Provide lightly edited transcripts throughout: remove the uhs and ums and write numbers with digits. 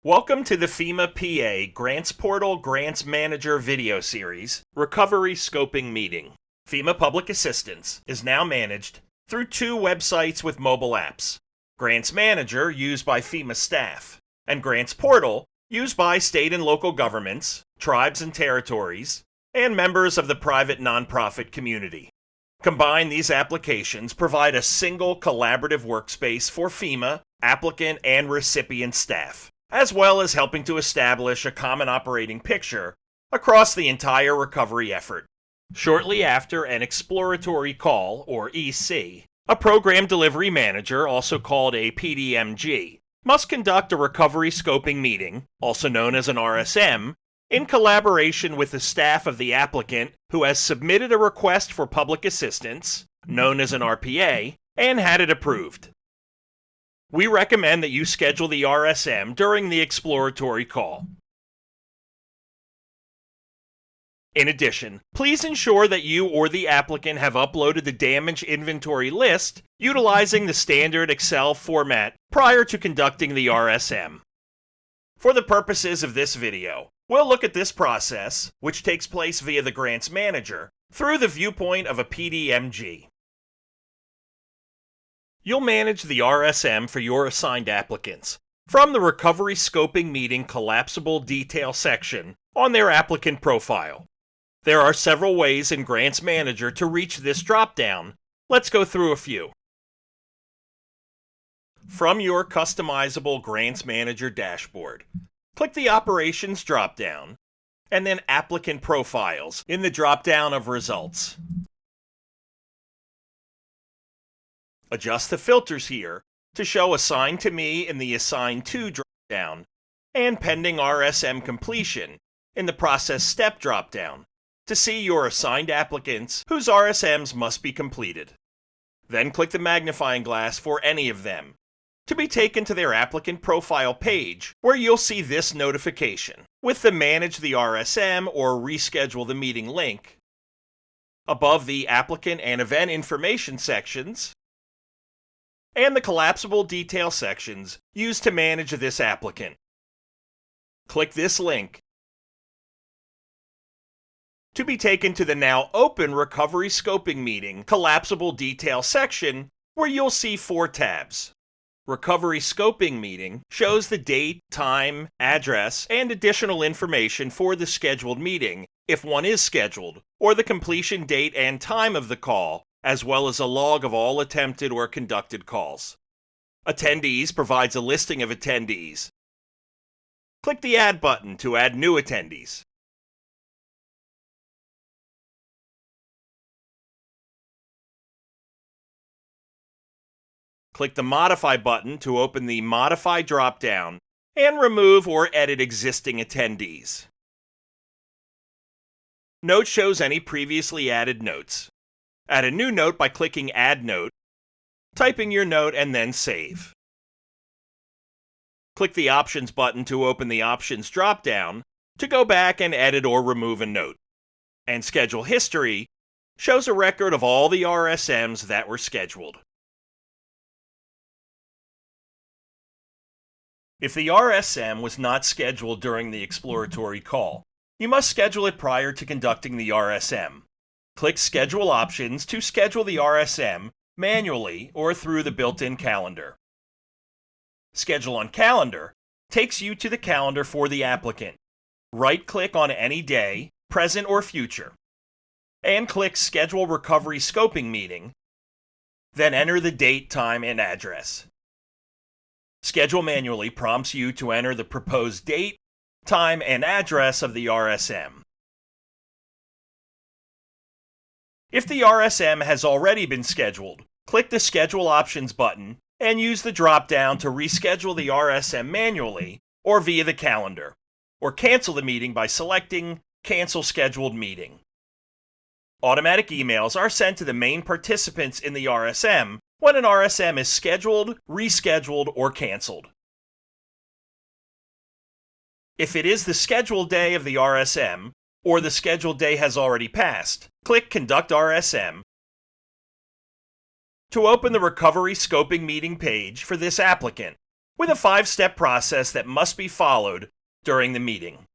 Welcome to the FEMA PA Grants Portal Grants Manager video series, Recovery Scoping Meeting. FEMA Public Assistance is now managed through two websites with mobile apps. Grants Manager, used by FEMA staff, and Grants Portal, used by state and local governments, tribes and territories, and members of the private nonprofit community. Combined, these applications provide a single collaborative workspace for FEMA, applicant, and recipient staff, as well as helping to establish a common operating picture across the entire recovery effort. Shortly after an exploratory call, or EC, a program delivery manager, also called a PDMG, must conduct a recovery scoping meeting, also known as an RSM, in collaboration with the staff of the applicant who has submitted a request for public assistance, known as an RPA, and had it approved. We recommend that you schedule the RSM during the exploratory call. In addition, please ensure that you or the applicant have uploaded the damage inventory list utilizing the standard Excel format prior to conducting the RSM. For the purposes of this video, we'll look at this process, which takes place via the Grants Manager, through the viewpoint of a PDMG. You'll manage the RSM for your assigned applicants from the Recovery Scoping Meeting Collapsible Detail section on their applicant profile. There are several ways in Grants Manager to reach this drop-down. Let's go through a few. From your customizable Grants Manager dashboard, click the Operations drop-down, and then Applicant Profiles in the drop-down of Results. Adjust the filters here to show Assigned to Me in the Assigned to drop-down and Pending RSM Completion in the Process Step drop-down to see your assigned applicants whose RSMs must be completed. Then click the magnifying glass for any of them to be taken to their applicant profile page, where you'll see this notification with the Manage the RSM or Reschedule the Meeting link above the Applicant and Event Information sections, and the collapsible detail sections used to manage this applicant. Click this link to be taken to the now open Recovery Scoping Meeting Collapsible Detail section, where you'll see 4 tabs. Recovery Scoping Meeting shows the date, time, address, and additional information for the scheduled meeting, if one is scheduled, or the completion date and time of the call, as well as a log of all attempted or conducted calls. Attendees provides a listing of attendees. Click the Add button to add new attendees. Click the Modify button to open the Modify drop-down and remove or edit existing attendees. Note shows any previously added notes. Add a new note by clicking Add Note, typing your note, and then Save. Click the Options button to open the Options drop-down to go back and edit or remove a note. And Schedule History shows a record of all the RSMs that were scheduled. If the RSM was not scheduled during the exploratory call, you must schedule it prior to conducting the RSM. Click Schedule Options to schedule the RSM manually or through the built-in calendar. Schedule on Calendar takes you to the calendar for the applicant. Right-click on any day, present or future, and click Schedule Recovery Scoping Meeting, then enter the date, time, and address. Schedule Manually prompts you to enter the proposed date, time, and address of the RSM. If the RSM has already been scheduled, click the Schedule Options button and use the drop-down to reschedule the RSM manually or via the calendar, or cancel the meeting by selecting Cancel Scheduled Meeting. Automatic emails are sent to the main participants in the RSM when an RSM is scheduled, rescheduled, or canceled. If it is the scheduled day of the RSM, or the scheduled day has already passed, click Conduct RSM to open the Recovery Scoping Meeting page for this applicant, with a 5-step process that must be followed during the meeting.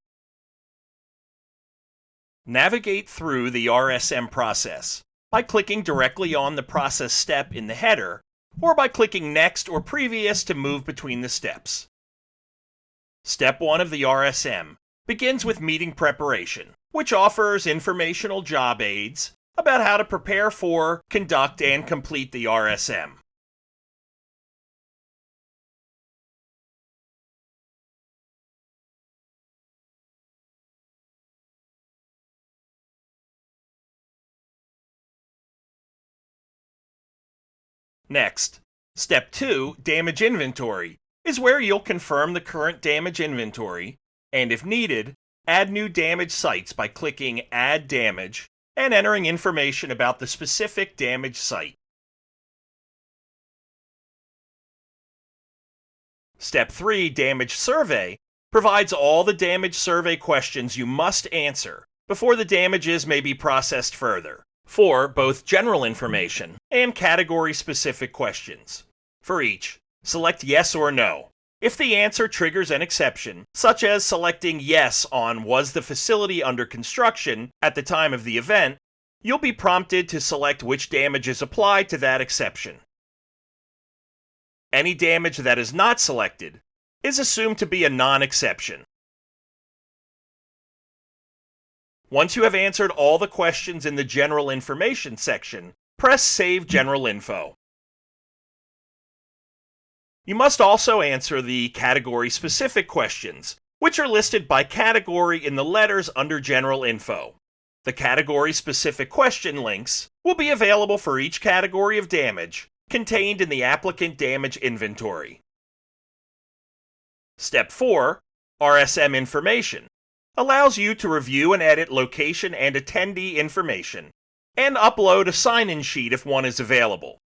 Navigate through the RSM process by clicking directly on the process step in the header, or by clicking Next or Previous to move between the steps. Step 1 of the RSM begins with meeting preparation, which offers informational job aids about how to prepare for, conduct, and complete the RSM. Next, Step 2, Damage Inventory, is where you'll confirm the current damage inventory, and if needed, add new damage sites by clicking Add Damage and entering information about the specific damage site. Step 3, Damage Survey, provides all the damage survey questions you must answer before the damages may be processed further, for both general information and category-specific questions. For each, select Yes or No. If the answer triggers an exception, such as selecting Yes on Was the facility under construction at the time of the event, you'll be prompted to select which damages apply to that exception. Any damage that is not selected is assumed to be a non-exception. Once you have answered all the questions in the General Information section, press Save General Info. You must also answer the category-specific questions, which are listed by category in the letters under General Info. The category-specific question links will be available for each category of damage contained in the applicant damage inventory. Step 4, RSM Information, allows you to review and edit location and attendee information, and upload a sign-in sheet if one is available.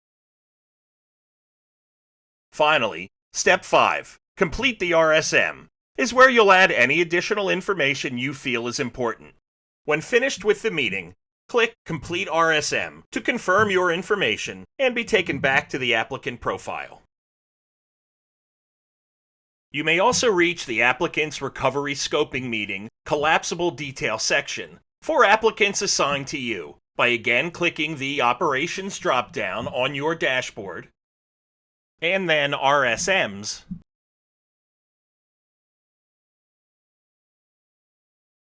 Finally, Step 5, Complete the RSM, is where you'll add any additional information you feel is important. When finished with the meeting, click Complete RSM to confirm your information and be taken back to the applicant profile. You may also reach the Applicant's Recovery Scoping Meeting Collapsible Detail section for applicants assigned to you by again clicking the Operations drop-down on your dashboard, and then RSMs.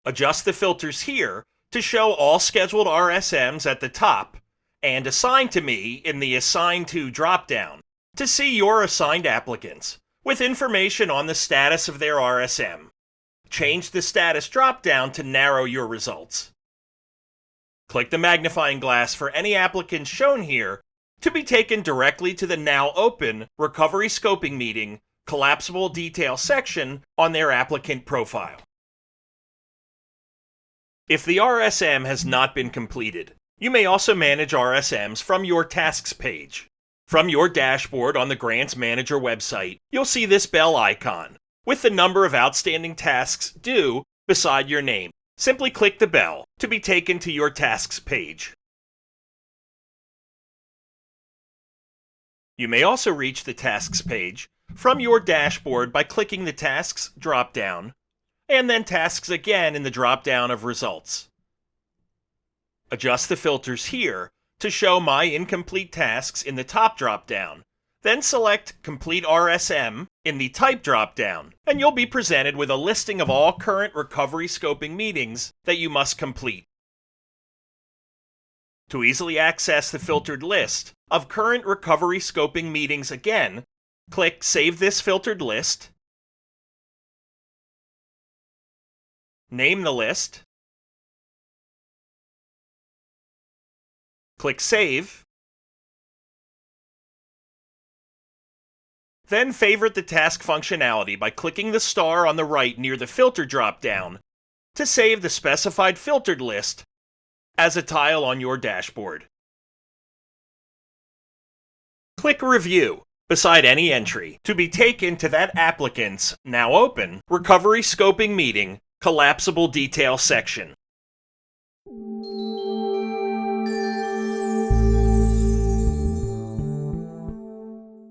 Adjust the filters here to show all scheduled RSMs at the top, and Assign to Me in the Assign To drop-down to see your assigned applicants with information on the status of their RSM. Change the status drop-down to narrow your results. Click the magnifying glass for any applicants shown here to be taken directly to the now open Recovery Scoping Meeting Collapsible Detail section on their applicant profile. If the RSM has not been completed, you may also manage RSMs from your Tasks page. From your dashboard on the Grants Manager website, you'll see this bell icon with the number of outstanding tasks due beside your name. Simply click the bell to be taken to your Tasks page. You may also reach the Tasks page from your dashboard by clicking the Tasks drop-down, and then Tasks again in the drop-down of Results. Adjust the filters here to show My Incomplete Tasks in the top drop-down, then select Complete RSM in the Type drop-down, and you'll be presented with a listing of all current recovery scoping meetings that you must complete. To easily access the filtered list of current recovery scoping meetings again, click Save this filtered list, name the list, click Save, then favorite the task functionality by clicking the star on the right near the filter drop-down to save the specified filtered list as a tile on your dashboard. Click Review beside any entry to be taken to that applicant's now open Recovery Scoping Meeting Collapsible Detail section.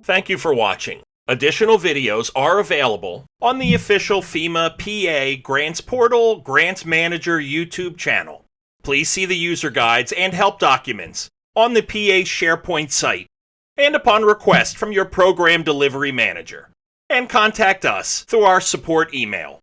Thank you for watching. Additional videos are available on the official FEMA PA Grants Portal Grants Manager YouTube channel. Please see the user guides and help documents on the PA SharePoint site and upon request from your program delivery manager. And contact us through our support email.